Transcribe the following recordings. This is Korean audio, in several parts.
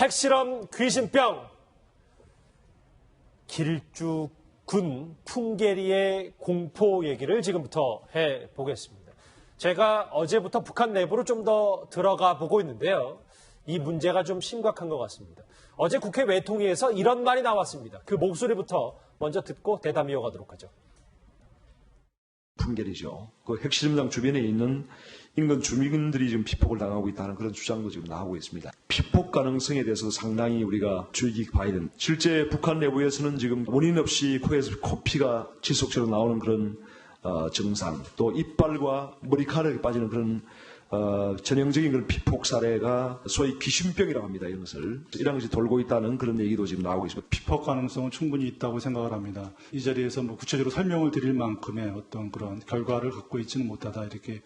핵실험 귀신병. 길쭉군 풍계리의 공포 얘기를 지금부터 해보겠습니다. 제가 어제부터 북한 내부로 좀 더 들어가 보고 있는데요. 이 문제가 좀 심각한 것 같습니다. 어제 국회 외통위에서 이런 말이 나왔습니다. 그 목소리부터 먼저 듣고 대담 이어가도록 하죠. 풍계리죠. 그 핵실험장 주변에 있는 인근 주민들이 지금 피폭을 당하고 있다는 그런 주장도 지금 나오고 있습니다. 피폭 가능성에 대해서 상당히 우리가 주의 깊게 봐야 됩니다. 실제 북한 내부에서는 지금 원인 없이 코에서 코피가 지속적으로 나오는 그런 증상, 또 이빨과 머리카락이 빠지는 그런 전형적인 그런 피폭 사례가 소위 귀신병이라고 합니다. 이런 것이 돌고 있다는 그런 얘기도 지금 나오고 있습니다. 피폭 가능성은 충분히 있다고 생각을 합니다. 이 자리에서 뭐 구체적으로 설명을 드릴 만큼의 어떤 그런 결과를 갖고 있지는 못하다 이렇게.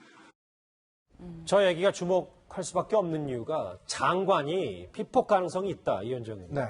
저 얘기가 주목할 수밖에 없는 이유가 장관이 피폭 가능성이 있다, 이현정 의원. 네.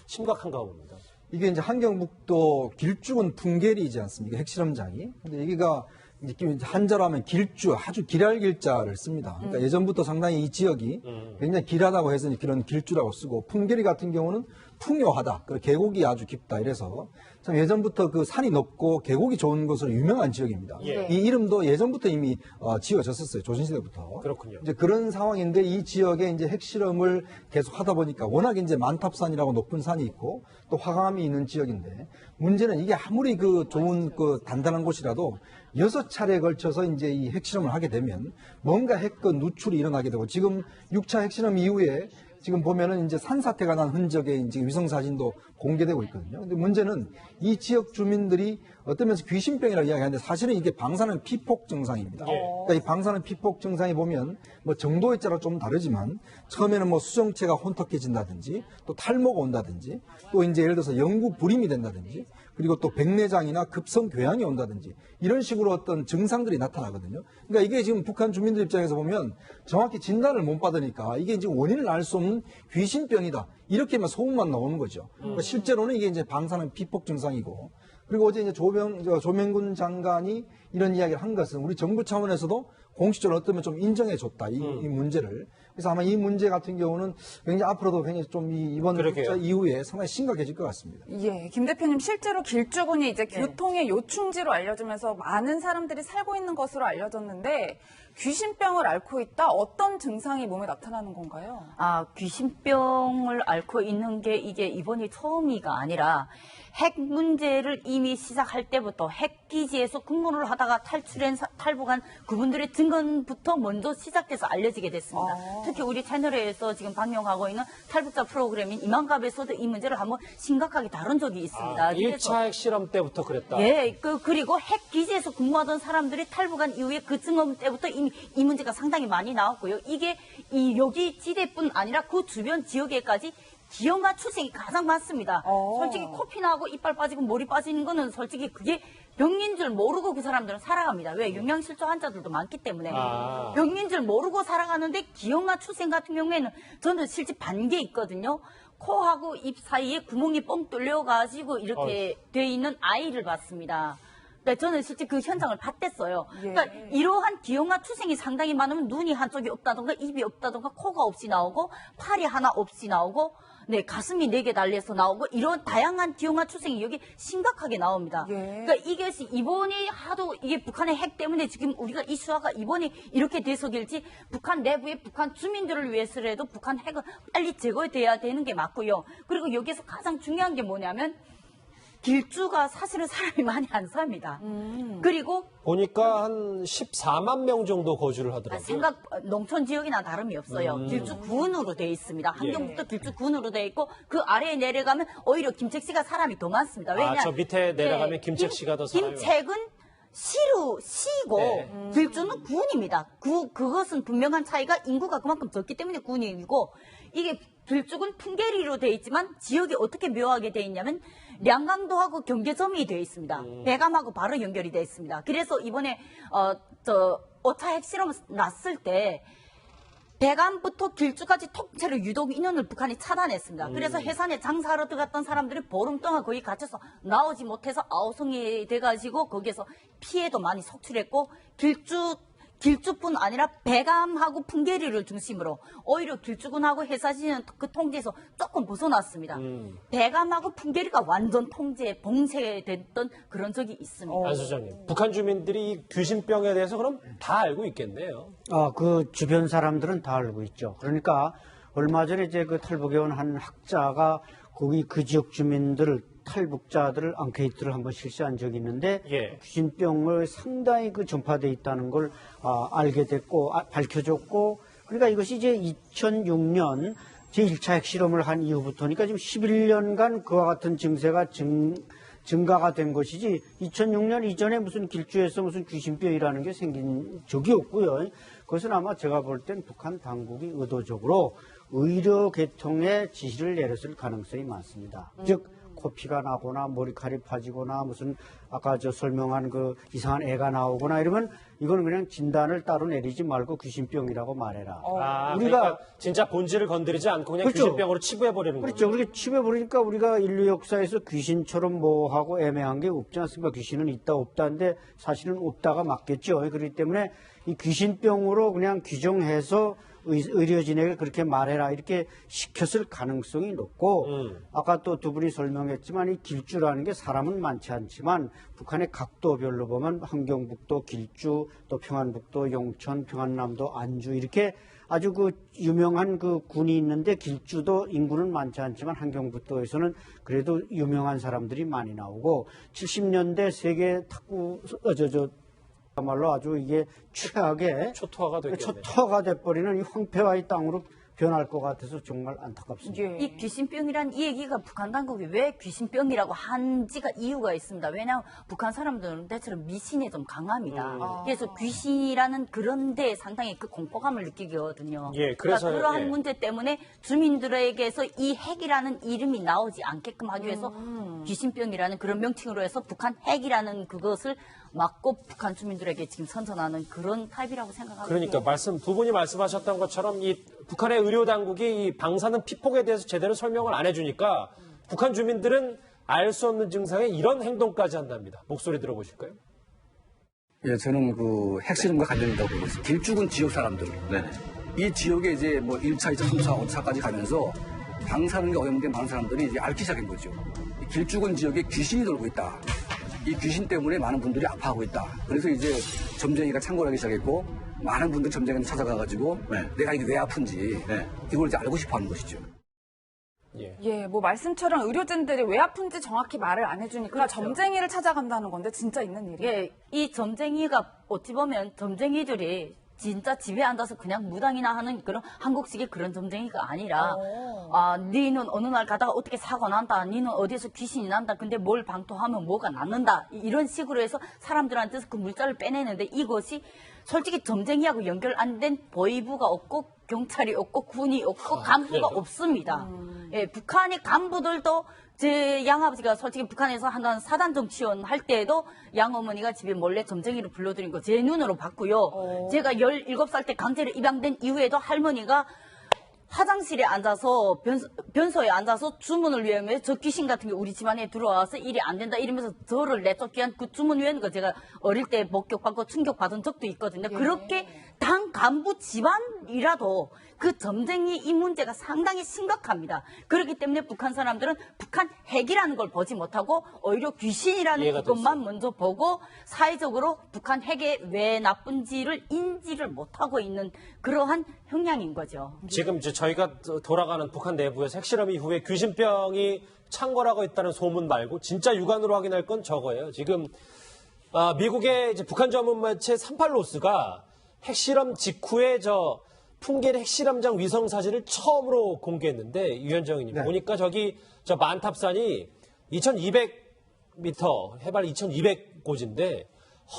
심각한가 봅니다. 이게 이제 한경북도 길쭉은 풍계리이지 않습니까? 핵실험장이. 근데 여기가 이제 한자로 하면 길주, 아주 길할 길자를 씁니다. 그러니까 예전부터 상당히 이 지역이 굉장히 길하다고 해서 그런 길주라고 쓰고, 풍계리 같은 경우는 풍요하다. 계곡이 아주 깊다. 이래서 참 예전부터 그 산이 높고 계곡이 좋은 것으로 유명한 지역입니다. 예. 이 이름도 예전부터 이미 지어졌었어요. 조선시대부터. 그렇군요. 이제 그런 상황인데 이 지역에 이제 핵실험을 계속 하다 보니까 워낙 이제 만탑산이라고 높은 산이 있고 또 화강암이 있는 지역인데, 문제는 이게 아무리 그 좋은 그 단단한 곳이라도 6차례에 걸쳐서 이제 이 핵실험을 하게 되면 뭔가 핵 누출이 일어나게 되고, 지금 6차 핵실험 이후에 지금 보면은 이제 산사태가 난 흔적의 이제 위성 사진도 공개되고 있거든요. 근데 문제는 이 지역 주민들이 어떤 면에서 귀신병이라고 이야기하는데, 사실은 이게 방사능 피폭 증상입니다. 그러니까 이 방사능 피폭 증상이 보면 뭐 정도에 따라 좀 다르지만, 처음에는 뭐 수정체가 혼탁해진다든지, 또 탈모가 온다든지, 또 이제 예를 들어서 영구 불임이 된다든지, 그리고 또 백내장이나 급성 궤양이 온다든지, 이런 식으로 어떤 증상들이 나타나거든요. 그러니까 이게 지금 북한 주민들 입장에서 보면 정확히 진단을 못 받으니까 이게 지금 원인을 알 수 없는 귀신병이다, 이렇게만 소문만 나오는 거죠. 그러니까 실제로는 이게 이제 방사능 피폭 증상이고, 그리고 어제 이제 조명군 장관이 이런 이야기를 한 것은 우리 정부 차원에서도 공식적으로 어쩌면 좀 인정해줬다, 이 문제를. 그래서 아마 이 문제 같은 경우는 굉장히 앞으로도 굉장히 좀 이번 국자 이후에 상당히 심각해질 것 같습니다. 예, 김 대표님, 실제로 길쭉군이 이제 교통의 요충지로 알려지면서 많은 사람들이 살고 있는 것으로 알려졌는데, 귀신병을 앓고 있다, 어떤 증상이 몸에 나타나는 건가요? 귀신병을 앓고 있는 게 이게 이번이 처음이가 아니라 핵 문제를 이미 시작할 때부터 핵 기지에서 근무를 하다가 탈북한 그분들의 증언부터 먼저 시작돼서 알려지게 됐습니다. 특히 우리 채널에서 지금 방영하고 있는 탈북자 프로그램인 이만갑에서도 이 문제를 한번 심각하게 다룬 적이 있습니다. 1차 핵실험 때부터 그랬다. 예, 그리고 핵 기지에서 근무하던 사람들이 탈북한 이후에 그 증언 때부터 이미 이 문제가 상당히 많이 나왔고요. 이게 여기 지대뿐 아니라 그 주변 지역에까지 기형아 출생이 가장 많습니다. 솔직히 코피 나고 이빨 빠지고 머리 빠지는 거는 솔직히 그게 병인 줄 모르고 그 사람들은 살아갑니다. 왜? 영양실조 환자들도 많기 때문에. 병인 줄 모르고 살아가는데 기형아 출생 같은 경우에는 저는 실제 반개 있거든요. 코하고 입 사이에 구멍이 뻥 뚫려가지고 이렇게 돼 있는 아이를 봤습니다. 네, 저는 실제 그 현장을 봤댔어요. 그러니까 이러한 기형아 출생이 상당히 많으면 눈이 한쪽이 없다던가 입이 없다던가 코가 없이 나오고 팔이 하나 없이 나오고, 네, 가슴이 4개 달려서 나오고, 이런 다양한 기형아 출생이 여기 심각하게 나옵니다. 그러니까 이것이 이번이 하도 이게 북한의 핵 때문에 지금 우리가 이슈화가 이번이 이렇게 돼서길지, 북한 내부의 북한 주민들을 위해서라도 북한 핵은 빨리 제거돼야 되는 게 맞고요. 그리고 여기서 가장 중요한 게 뭐냐면, 길주가 사실은 사람이 많이 안 삽니다. 그리고 보니까 한 14만 명 정도 거주를 하더라고요. 농촌 지역이나 다름이 없어요. 길주군으로 돼 있습니다. 한경북도 길주군으로 돼 있고, 그 아래에 내려가면 오히려 김책시가 사람이 더 많습니다. 왜냐? 저 밑에 내려가면 김책시가 더 살아요. 김책은 시고 길주는 군입니다. 그것은 분명한 차이가, 인구가 그만큼 적기 때문에 군이고, 이게 길쭉은 풍계리로 돼 있지만 지역이 어떻게 묘하게 돼 있냐면 량강도하고 경계점이 돼 있습니다. 대감하고 바로 연결이 돼 있습니다. 그래서 이번에 5차 핵실험 났을 때 대감부터 길주까지 통째로 유독 인원을 북한이 차단했습니다. 그래서 해산에 장사하러 들어갔던 사람들이 보름 동안 거기 갇혀서 나오지 못해서 아우성이 돼가지고 거기에서 피해도 많이 속출했고, 길쭉뿐 아니라 배감하고 풍계리를 중심으로 오히려 길쭉군하고 해사시는 그 통제에서 조금 벗어났습니다. 배감하고 풍계리가 완전 통제에 봉쇄됐던 그런 적이 있습니다. 안 소장님, 북한 주민들이 이 귀신병에 대해서 그럼 다 알고 있겠네요. 그 주변 사람들은 다 알고 있죠. 그러니까 얼마 전에 이제 그 탈북에 온 한 학자가 거기 그 지역 주민들 탈북자들을 앙케이트를 한번 실시한 적이 있는데 예. 귀신병을 상당히 그 전파돼 있다는 걸 알게 됐고 밝혀졌고 그러니까 이것이 이제 2006년 제1차 핵실험을 한 이후부터니까 지금 11년간 그와 같은 증세가 증가가 된 것이지 2006년 이전에 무슨 길주에서 무슨 귀신병이라는 게 생긴 적이 없고요. 그것은 아마 제가 볼 땐 북한 당국이 의도적으로 의료 계통에 지시를 내렸을 가능성이 많습니다. 즉 코피가 나거나 머리칼이 파지거나 무슨 아까 저 설명한 그 이상한 애가 나오거나 이러면 이거는 그냥 진단을 따로 내리지 말고 귀신병이라고 말해라. 그러니까 진짜 본질을 건드리지 않고 그냥 그렇죠. 귀신병으로 치부해버리는 거죠. 그렇죠. 그렇게 치부해버리니까 우리가 인류 역사에서 귀신처럼 뭐하고 애매한 게 없지 않습니까? 귀신은 있다 없다인데 사실은 없다가 맞겠죠. 그렇기 때문에 이 귀신병으로 그냥 규정해서 의료진에게 그렇게 말해라 이렇게 시켰을 가능성이 높고 아까 또 두 분이 설명했지만 이 길주라는 게 사람은 많지 않지만 북한의 각도별로 보면 함경북도 길주 또 평안북도 용천 평안남도 안주 이렇게 아주 그 유명한 그 군이 있는데 길주도 인구는 많지 않지만 함경북도에서는 그래도 유명한 사람들이 많이 나오고 70년대 세계 탁구 말로 아주 이게 최악의 초토화가 되겠네요. 초토화가 돼버리는 이 황폐화의 땅으로 변할 것 같아서 정말 안타깝습니다. 예. 이 귀신병이란 이 얘기가 북한 당국이 왜 귀신병이라고 한지가 이유가 있습니다. 왜냐하면 북한 사람들은 대체로 미신에 좀 강합니다. 그래서 귀신이라는 그런 데에 상당히 그 공포감을 느끼거든요. 예, 그러니까 그래서, 그러한 예. 문제 때문에 주민들에게서 이 핵이라는 이름이 나오지 않게끔 하기 위해서 귀신병이라는 그런 명칭으로 해서 북한 핵이라는 그것을 막고 북한 주민들에게 지금 선전하는 그런 타입이라고 생각합니다. 그러니까 두 분이 말씀하셨던 것처럼 이 북한의 의료 당국이 이 방사능 피폭에 대해서 제대로 설명을 안 해주니까 북한 주민들은 알 수 없는 증상에 이런 행동까지 한답니다. 목소리 들어보실까요? 예, 저는 그 핵실험과 관련된다고 보고 있습니다. 길쭉은 지역 사람들. 이 지역에 이제 뭐 1차, 2차, 3차, 5차까지 가면서 방사능에 오염된 많은 사람들이 이제 앓기 시작한 거죠. 이 길쭉은 지역에 귀신이 돌고 있다. 이 귀신 때문에 많은 분들이 아파하고 있다. 그래서 이제 점쟁이가 창궐 하기 시작했고 많은 분들이 점쟁이한테 찾아가가지고 내가 이게 왜 아픈지 이걸 이제 알고 싶어 하는 것이죠. 예, 뭐 말씀처럼 의료진들이 왜 아픈지 정확히 말을 안 해주니까 점쟁이를 찾아간다는 건데 진짜 있는 일이에요. 예, 이 점쟁이가 어찌 보면 점쟁이들이 진짜 집에 앉아서 그냥 무당이나 하는 그런 한국식의 그런 점쟁이가 아니라 니는 어느 날 가다가 어떻게 사고 난다. 니는 어디에서 귀신이 난다. 근데 뭘 방토하면 뭐가 낫는다. 이런 식으로 해서 사람들한테서 그 물자를 빼내는데 이것이 솔직히 점쟁이하고 연결 안 된 보위부가 없고 경찰이 없고 군이 없고 간부가 없습니다. 예, 북한의 간부들도 제 양아버지가 솔직히 북한에서 한번 사단 정치원 할 때에도 양어머니가 집에 몰래 점쟁이를 불러들인 거 제 눈으로 봤고요. 제가 17살 때 강제로 입양된 이후에도 할머니가 화장실에 앉아서 변소에 앉아서 주문을 외우면 저 귀신 같은 게 우리 집안에 들어와서 일이 안 된다 이러면서 저를 내쫓기 한 그 주문 외우는 거 제가 어릴 때 목격받고 충격받은 적도 있거든요. 그렇게 당 간부 집안이라도 그 점쟁이 이 문제가 상당히 심각합니다. 그렇기 때문에 북한 사람들은 북한 핵이라는 걸 보지 못하고 오히려 귀신이라는 그것만 먼저 보고 사회적으로 북한 핵이 왜 나쁜지를 인지를 못하고 있는 그러한 형량인 거죠. 지금 이제 저희가 돌아가는 북한 내부에서 핵실험 이후에 귀신병이 창궐하고 있다는 소문 말고 진짜 육안으로 확인할 건 저거예요. 지금 미국의 이제 북한 전문 매체 38로스가 핵실험 직후에 풍계리 핵실험장 위성 사진을 처음으로 공개했는데 유현정님 보니까 저기 저 만탑산이 2200m 해발 2200고지인데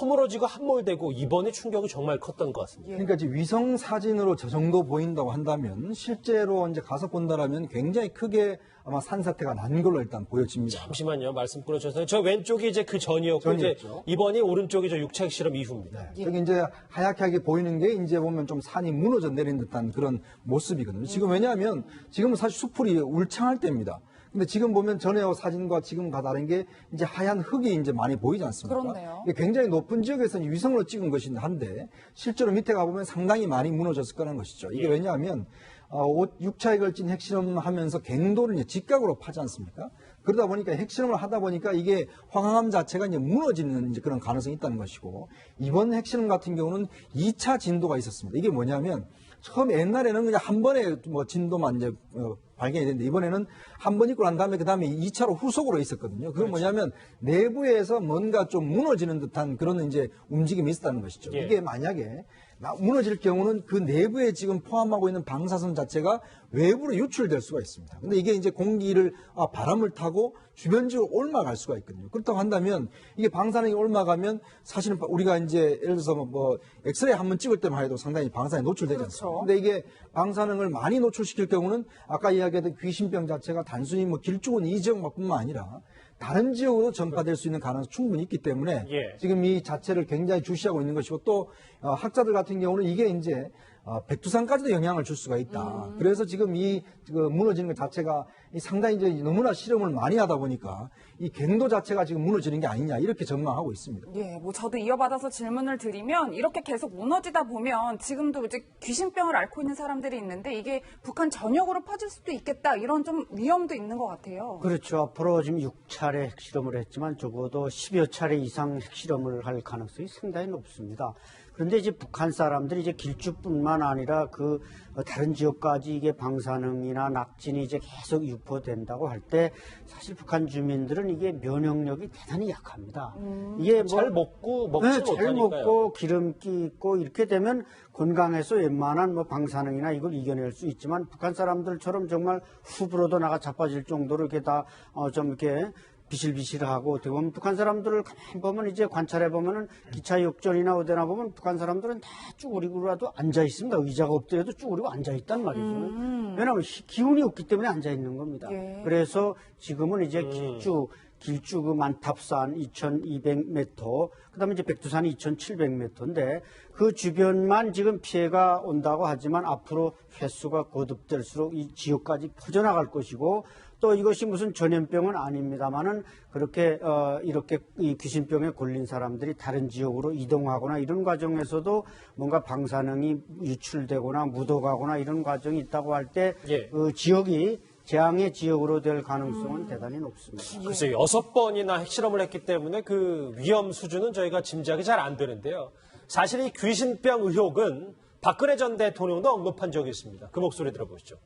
허물어지고 함몰되고 이번에 충격이 정말 컸던 것 같습니다. 그러니까 지금 위성 사진으로 저 정도 보인다고 한다면 실제로 이제 가서 본다라면 굉장히 크게 아마 산사태가 난 걸로 일단 보여집니다. 잠시만요. 말씀 끊어주셔서 저 왼쪽이 이제 그 전이었고 이제 이번이 오른쪽이 저 6차 핵실험 이후입니다. 여기 이제 하얗게 보이는 게 이제 보면 좀 산이 무너져 내린 듯한 그런 모습이거든요. 지금 왜냐하면 지금은 사실 수풀이 울창할 때입니다. 근데 지금 보면 전에 사진과 지금과 다른 게 이제 하얀 흙이 이제 많이 보이지 않습니까? 그렇네요. 이게 굉장히 높은 지역에서는 위성으로 찍은 것인 한데 실제로 밑에 가보면 상당히 많이 무너졌을 거라는 것이죠. 이게 왜냐하면 6차에 걸친 핵실험하면서 갱도를 이제 직각으로 파지 않습니까? 그러다 보니까 핵실험을 하다 보니까 이게 황항암 자체가 이제 무너지는 이제 그런 가능성이 있다는 것이고, 이번 핵실험 같은 경우는 2차 진도가 있었습니다. 이게 뭐냐면 처음 옛날에는 그냥 한 번에 뭐 진도만 이제 발견이 됐는데, 이번에는 한 번 있고 난 다음에 그 다음에 2차로 후속으로 있었거든요. 그건 뭐냐면 내부에서 뭔가 좀 무너지는 듯한 그런 이제 움직임이 있었다는 것이죠. 예. 이게 만약에 무너질 경우는 그 내부에 지금 포함하고 있는 방사선 자체가 외부로 유출될 수가 있습니다. 근데 이게 이제 공기를, 바람을 타고 주변 지역으로 올라갈 수가 있거든요. 그렇다고 한다면 이게 방사능이 올라가면 사실은 우리가 이제 예를 들어서 뭐 엑스레이 한번 찍을 때만 해도 상당히 방사능이 노출되지 않습니까? 근데 이게 방사능을 많이 노출시킬 경우는 아까 이야기했던 귀신병 자체가 단순히 뭐 길쭉은 이 지역뿐만 아니라 다른 지역으로 전파될 수 있는 가능성이 충분히 있기 때문에 예. 지금 이 자체를 굉장히 주시하고 있는 것이고, 또 학자들 같은 경우는 이게 이제 백두산까지도 영향을 줄 수가 있다. 그래서 지금 이 무너지는 것 자체가 상당히 이제 너무나 실험을 많이 하다 보니까 이 갱도 자체가 지금 무너지는 게 아니냐, 이렇게 전망하고 있습니다. 예, 뭐 저도 이어받아서 질문을 드리면, 이렇게 계속 무너지다 보면 지금도 이제 귀신병을 앓고 있는 사람들이 있는데 이게 북한 전역으로 퍼질 수도 있겠다, 이런 좀 위험도 있는 것 같아요. 그렇죠. 앞으로 지금 6차례 핵실험을 했지만 적어도 10여 차례 이상 핵실험을 할 가능성이 상당히 높습니다. 그런데 이제 북한 사람들이 이제 길쭉뿐만 아니라 그 다른 지역까지 이게 방사능이나 낙진이 이제 계속 유포된다고 할 때 사실 북한 주민들은 이게 면역력이 대단히 약합니다. 이게 잘 먹지 잘 못하니까요. 먹고 기름기 있고 이렇게 되면 건강해서 웬만한 뭐 방사능이나 이걸 이겨낼 수 있지만, 북한 사람들처럼 정말 후불어도 나가 자빠질 정도로 이렇게 다 좀 이렇게 비실비실하고, 어떻게 보면 북한 사람들을 가만히 보면 이제 관찰해 보면은 기차 역전이나 어디나 보면 북한 사람들은 다 쭈그리고라도 앉아 있습니다. 의자가 없더라도 쭈그리고 앉아 있단 말이죠. 왜냐하면 기운이 없기 때문에 앉아 있는 겁니다. 예. 그래서 지금은 이제 길쭉 그 만탑산 2,200m, 그다음에 이제 백두산이 2,700m인데 그 주변만 지금 피해가 온다고 하지만 앞으로 횟수가 거듭될수록 이 지역까지 퍼져나갈 것이고, 또 이것이 무슨 전염병은 아닙니다만은 그렇게 이렇게 이 귀신병에 걸린 사람들이 다른 지역으로 이동하거나 이런 과정에서도 뭔가 방사능이 유출되거나 묻어가거나 이런 과정이 있다고 할 때 예. 그 지역이 재앙의 지역으로 될 가능성은 대단히 높습니다. 글쎄 6번이나 핵실험을 했기 때문에 그 위험 수준은 저희가 짐작이 잘 안 되는데요. 사실 이 귀신병 의혹은 박근혜 전 대통령도 언급한 적이 있습니다. 그 목소리 들어보시죠.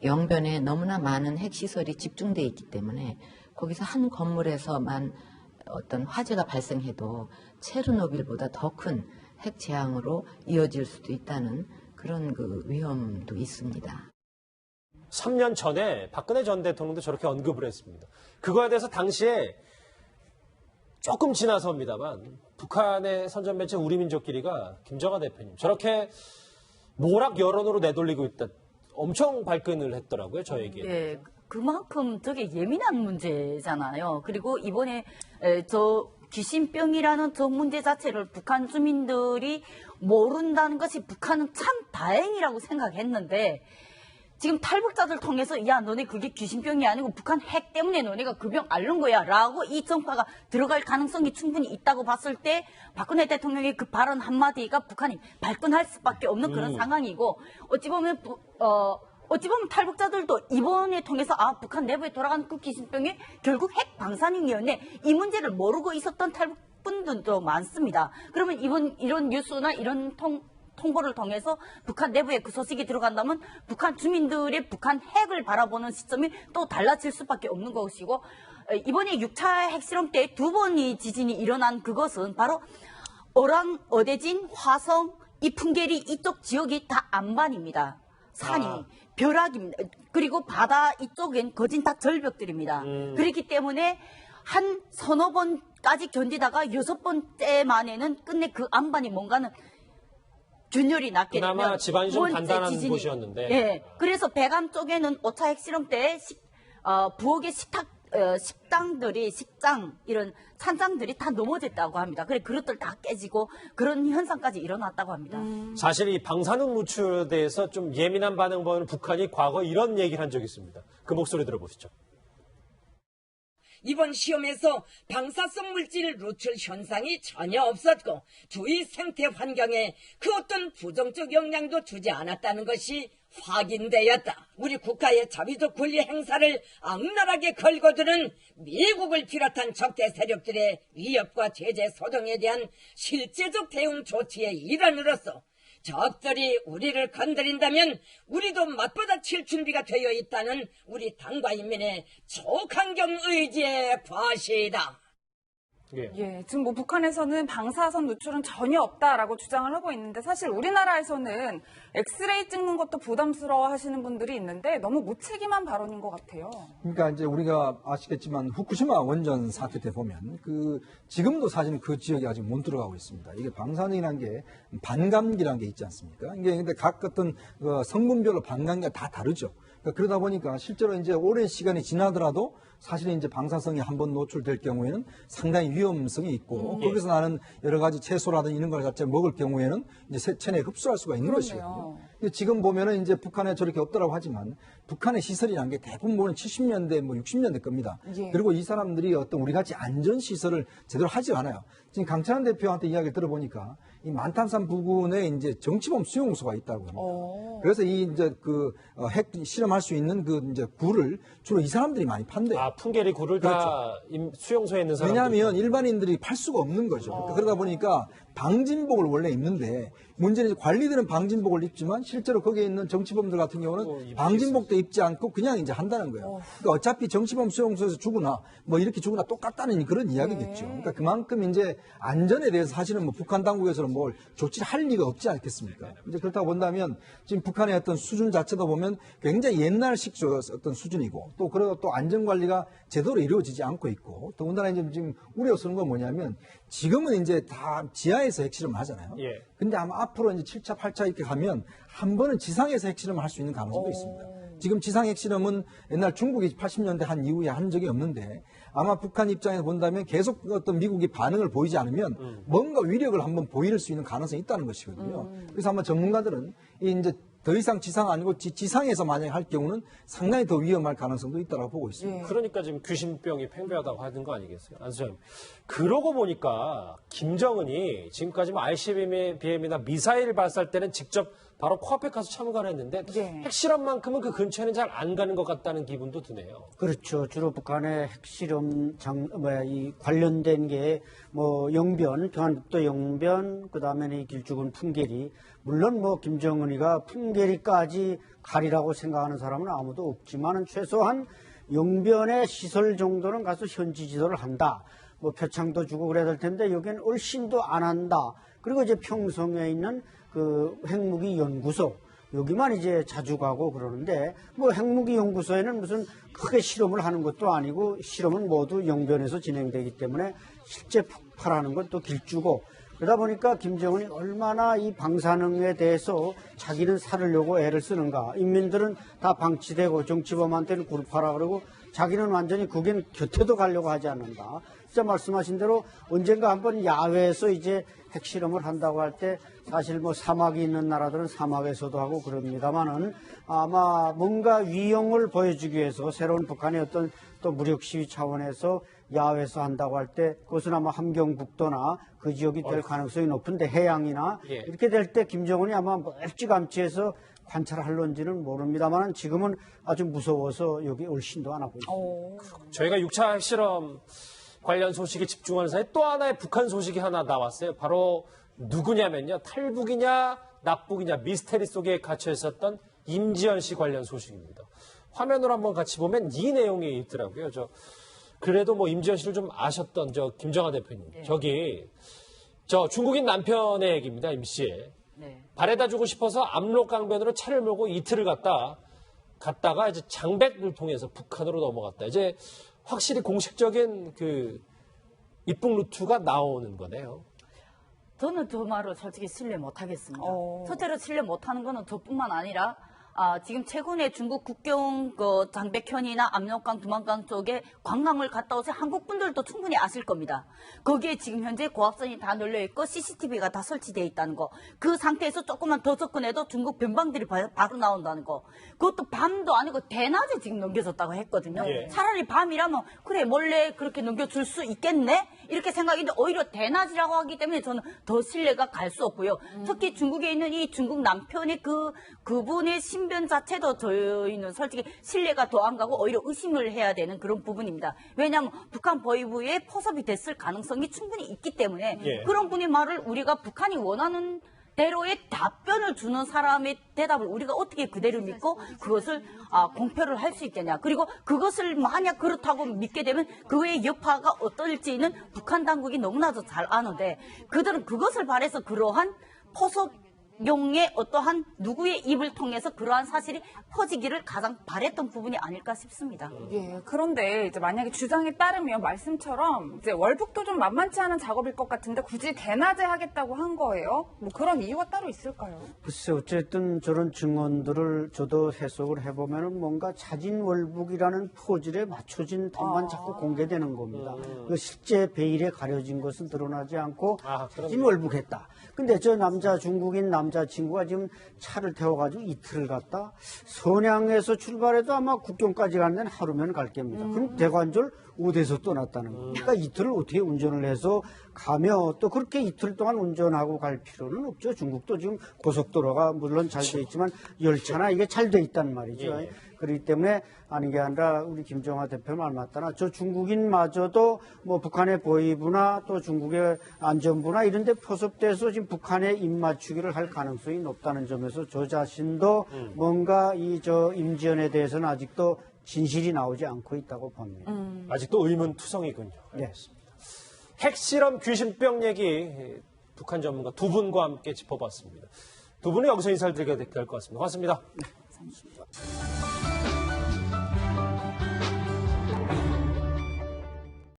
영변에 너무나 많은 핵시설이 집중되어 있기 때문에 거기서 한 건물에서만 어떤 화재가 발생해도 체르노빌보다 더 큰 핵재앙으로 이어질 수도 있다는 그런 그 위험도 있습니다. 3년 전에 박근혜 전 대통령도 저렇게 언급을 했습니다. 그거에 대해서 당시에 조금 지나서입니다만 북한의 선전매체 우리민족끼리가 김정하 대표님 저렇게 모락 여론으로 내돌리고 있다. 엄청 발끈을 했더라고요, 저에게. 네, 그만큼 저게 예민한 문제잖아요. 그리고 이번에 저 귀신병이라는 저 문제 자체를 북한 주민들이 모른다는 것이 북한은 참 다행이라고 생각했는데, 지금 탈북자들 통해서 야 너네 그게 귀신병이 아니고 북한 핵 때문에 너네가 그 병 앓는 거야 라고 이 정파가 들어갈 가능성이 충분히 있다고 봤을 때 박근혜 대통령의 그 발언 한마디가 북한이 발끈할 수밖에 없는 그런 상황이고, 어찌 보면 탈북자들도 이번에 통해서 북한 내부에 돌아간 그 귀신병이 결국 핵 방사능이었네, 이 문제를 모르고 있었던 탈북분들도 많습니다. 그러면 이런 뉴스나 이런 통보를 통해서 북한 내부에 그 소식이 들어간다면 북한 주민들의 북한 핵을 바라보는 시점이 또 달라질 수밖에 없는 것이고, 이번에 6차 핵실험 때 2번의 지진이 일어난 그것은 바로 어랑, 어대진, 화성, 이 풍계리 이쪽 지역이 다 안반입니다. 산이 벼락입니다. 그리고 바다 이쪽엔 거진 다 절벽들입니다. 그렇기 때문에 한 서너 번까지 견디다가 6번째 만에는 끝내 그 안반이 뭔가는 균열이 났게 되면 그나마 집안이 좀 번째 단단한 지진이, 곳이었는데. 예, 그래서 백암 쪽에는 5차 핵실험 때 부엌에 식탁 식장 이런 찬장들이 다 넘어졌다고 합니다. 그래 그릇들 다 깨지고 그런 현상까지 일어났다고 합니다. 사실 이 방사능 노출에 대해서 좀 예민한 반응 보이는 북한이 과거 이런 얘기를 한 적이 있습니다. 그 목소리 들어보시죠. 이번 시험에서 방사성 물질 노출 현상이 전혀 없었고 주위 생태 환경에 그 어떤 부정적 영향도 주지 않았다는 것이 확인되었다. 우리 국가의 자위적 권리 행사를 악랄하게 걸거두는 미국을 비롯한 적대 세력들의 위협과 제재 소동에 대한 실제적 대응 조치의 일환으로서 적들이 우리를 건드린다면 우리도 맞받아 칠 준비가 되어 있다는 우리 당과 인민의 초강경 의지의 과시다. 예, 지금 뭐 북한에서는 방사선 노출은 전혀 없다라고 주장을 하고 있는데 사실 우리나라에서는 엑스레이 찍는 것도 부담스러워 하시는 분들이 있는데 너무 무책임한 발언인 것 같아요. 그러니까 이제 우리가 아시겠지만 후쿠시마 원전 사태 때 보면 지금도 사실 그 지역에 아직 못 들어가고 있습니다. 이게 방사능이라는 게 반감기라는 게 있지 않습니까? 이게 근데 각 어떤 성분별로 반감기가 다 다르죠. 그러다 보니까 실제로 이제 오랜 시간이 지나더라도 사실은 이제 방사성이 한번 노출될 경우에는 상당히 위험성이 있고 거기서 나는 여러 가지 채소라든지 이런 걸 자체 먹을 경우에는 이제 체내에 흡수할 수가 있는 것이거든요. 근데 지금 보면은 이제 북한에 저렇게 없더라고 하지만 북한의 시설이라는 게 대부분 보면 70년대, 60년대 겁니다. 예. 그리고 이 사람들이 어떤 우리 같이 안전 시설을 제대로 하지 않아요. 지금 강찬환 대표한테 이야기를 들어보니까 이 만탄산 부근에 이제 정치범 수용소가 있다고 합니다. 그래서 이 이제 핵 실험할 수 있는 이제 굴을 주로 이 사람들이 많이 판대요. 아, 풍계리 굴을 그렇죠. 다 수용소에 있는 사람들. 왜냐하면 일반인들이 팔 수가 없는 거죠. 그러다 보니까 방진복을 원래 입는데 문제는 이제 관리들은 방진복을 입지만 실제로 거기에 있는 정치범들 같은 경우는 방진복도 입지 않고 그냥 이제 한다는 거예요. 그러니까 어차피 정치범 수용소에서 죽으나 뭐 이렇게 죽으나 똑같다는 그런 이야기겠죠. 그러니까 그만큼 이제 안전에 대해서 사실은 뭐 북한 당국에서는 뭘 조치를 할 리가 없지 않겠습니까? 이제 그렇다고 본다면 지금 북한의 어떤 수준 자체도 보면 굉장히 옛날식 어떤 수준이고 또 그리고 또 안전 관리가 제대로 이루어지지 않고 있고 더군다나 이제 지금 우려스러운 건 뭐냐면 지금은 이제 다 지하에서 핵실험을 하잖아요. 예. 근데 아마 앞으로 이제 7차, 8차 이렇게 가면 한 번은 지상에서 핵실험을 할 수 있는 가능성도 있습니다. 지금 지상 핵실험은 옛날 중국이 80년대 한 이후에 한 적이 없는데 아마 북한 입장에서 본다면 계속 어떤 미국이 반응을 보이지 않으면 뭔가 위력을 한번 보일 수 있는 가능성이 있다는 것이거든요. 그래서 아마 전문가들은 이제 더 이상 지상 아니고 지상에서 만약에 할 경우는 상당히 더 위험할 가능성도 있다고 보고 있습니다. 그러니까 지금 귀신병이 팽배하다고 하는 거 아니겠어요? 안수님. 그러고 보니까 김정은이 지금까지 뭐 ICBM이나 미사일 발사할 때는 직접 바로 코앞에 가서 참가를 했는데 핵실험만큼은 그 근처에는 잘 안 가는 것 같다는 기분도 드네요. 그렇죠. 주로 북한의 핵실험 이 관련된 게 뭐 영변, 평안북도 영변, 그다음에 이 길쭉은 풍계리. 물론 뭐 김정은이가 풍계리까지 가리라고 생각하는 사람은 아무도 없지만은 최소한 영변의 시설 정도는 가서 현지 지도를 한다. 뭐 표창도 주고 그래야 될 텐데 여기는 얼씬도 안 한다. 그리고 이제 평성에 있는 그 핵무기 연구소 여기만 이제 자주 가고 그러는데 뭐 핵무기 연구소에는 무슨 크게 실험을 하는 것도 아니고 실험은 모두 영변에서 진행되기 때문에 실제 폭발하는 건 또 길주고 그러다 보니까 김정은이 얼마나 이 방사능에 대해서 자기는 살으려고 애를 쓰는가. 인민들은 다 방치되고 정치범한테는 굴파라 그러고 자기는 완전히 거긴 곁에도 가려고 하지 않는다. 진짜 말씀하신 대로 언젠가 한번 야외에서 이제 핵실험을 한다고 할 때 사실 뭐 사막이 있는 나라들은 사막에서도 하고 그럽니다만은 아마 뭔가 위용을 보여주기 위해서 새로운 북한의 어떤 또 무력 시위 차원에서 야외에서 한다고 할 때 그것은 아마 함경북도나 그 지역이 될 가능성이 높은데 해양이나 이렇게 될 때 김정은이 아마 멀찌감치해서 관찰할런지는 모릅니다만 지금은 아주 무서워서 여기 얼씬도 안 하고 있습니다. 저희가 6차 핵실험 관련 소식에 집중하는 사이에 또 하나의 북한 소식이 하나 나왔어요. 바로 누구냐면요. 탈북이냐 납북이냐 미스테리 속에 갇혀 있었던 임지연 씨 관련 소식입니다. 화면으로 한번 같이 보면 이 내용이 있더라고요. 그래도 뭐 임지연 씨를 좀 아셨던 김정하 대표님. 저 중국인 남편의 얘기입니다. 임 씨의. 발에다 주고 싶어서 압록강변으로 차를 몰고 이틀을 갔다가 이제 장백을 통해서 북한으로 넘어갔다. 이제 확실히 공식적인 그 입국 루트가 나오는 거네요. 저는 저 말을 솔직히 신뢰 못 하겠습니다. 첫째로 신뢰 못 하는 거는 저뿐만 아니라 지금 최근에 중국 국경 그 장백현이나 압록강, 두만강 쪽에 관광을 갔다 오신 한국 분들도 충분히 아실 겁니다. 거기에 지금 현재 고압선이 다 널려 있고 CCTV가 다 설치되어 있다는 거. 그 상태에서 조금만 더 접근해도 중국 변방들이 바로 나온다는 거. 그것도 밤도 아니고 대낮에 지금 넘겨졌다고 했거든요. 예. 차라리 밤이라면 그래 몰래 그렇게 넘겨줄 수 있겠네 이렇게 생각했는데 오히려 대낮이라고 하기 때문에 저는 더 신뢰가 갈 수 없고요. 특히 중국에 있는 이 중국 남편의 그분의 신변 자체도 저희는 솔직히 신뢰가 더 안 가고 오히려 의심을 해야 되는 그런 부분입니다. 왜냐하면 북한 보위부에 포섭이 됐을 가능성이 충분히 있기 때문에 예. 그런 분의 말을 우리가 북한이 원하는 대로의 답변을 주는 사람의 대답을 우리가 어떻게 그대로 믿고 그것을 공표를 할 수 있겠냐. 그리고 그것을 만약 그렇다고 믿게 되면 그의 여파가 어떨지는 북한 당국이 너무나도 잘 아는데 그들은 그것을 바래서 그러한 포섭용의 어떠한 누구의 입을 통해서 그러한 사실이 퍼지기를 가장 바랬던 부분이 아닐까 싶습니다. 예, 그런데 이제 만약에 주장에 따르면 말씀처럼 이제 월북도 좀 만만치 않은 작업일 것 같은데 굳이 대낮에 하겠다고 한 거예요? 뭐 그런 이유가 따로 있을까요? 글쎄 어쨌든 저런 증언들을 저도 해석을 해보면 뭔가 자진 월북이라는 포질에 맞춰진 것만 자꾸 공개되는 겁니다. 그 실제 베일에 가려진 것은 드러나지 않고 자진 월북했다. 근데 저 중국인 남자친구가 지금 차를 태워가지고 이틀을 갔다 선양에서 출발해도 아마 국경까지 가는 데는 하루면 갈 겁니다. 그럼 대관절 어디서 떠났다는 겁니다. 그러니까 이틀을 어떻게 운전을 해서 가며 또 그렇게 이틀 동안 운전하고 갈 필요는 없죠. 중국도 지금 고속도로가 물론 잘 돼 있지만 열차나 이게 잘 돼 있단 말이죠. 예. 그렇기 때문에 아닌 게 아니라 우리 김정화 대표 말 맞다나 저 중국인마저도 뭐 북한의 보위부나 또 중국의 안전부나 이런 데 포섭돼서 지금 북한에 입맞추기를 할 가능성이 높다는 점에서 저 자신도 뭔가 저 임지연에 대해서는 아직도 진실이 나오지 않고 있다고 봅니다. 아직도 의문투성이군요. 네. 핵실험 귀신병 얘기 북한 전문가 두 분과 함께 짚어봤습니다. 두 분은 여기서 인사를 드리게 될 것 같습니다. 고맙습니다. 감사합니다.